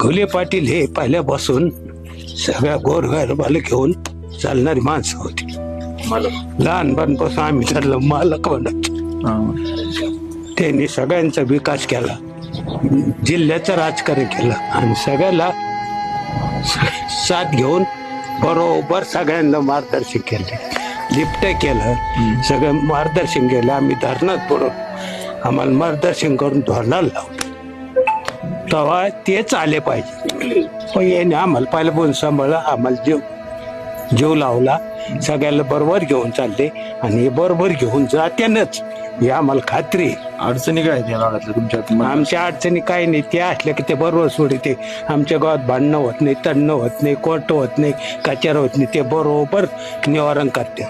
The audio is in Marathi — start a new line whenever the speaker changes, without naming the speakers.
घुले पाटील हे पहिल्यापासून सगळ्या गोरगरिबाला घेऊन चालणारी माणसं होती. लहानपणापासून आम्ही त्याला मालक म्हणत. त्यांनी सगळ्यांचा विकास केला, जिल्ह्याचं राजकारण केलं आणि सगळ्याला साथ घेऊन बरोबर सगळ्यांना मार्गदर्शन केलं. लिफ्ट केलं, सगळं मार्गदर्शन केलं. आम्ही धरणात पडून आम्हाला मार्गदर्शन करून धरणाला लावलं. तेव्हा तेच आले पाहिजे. पण याने आम्हाला पहिलं बोलून सांभाळलं, आम्हाला जीव लावला, सगळ्याला बरोबर घेऊन चालले आणि हे बरोबर घेऊन जात्यानच हे आम्हाला खात्री आहे.
अडचणी काय आहेत या भागातल्या तुमच्या?
आमच्या अडचणी काही नाही, ते असल्या की ते बरोबर सोडते. आमच्या गावात भांडणं होत नाही, तणणं होत नाही, कोर्ट होत नाही, कचेर होत नाही, ते बरोबर निवारण करते.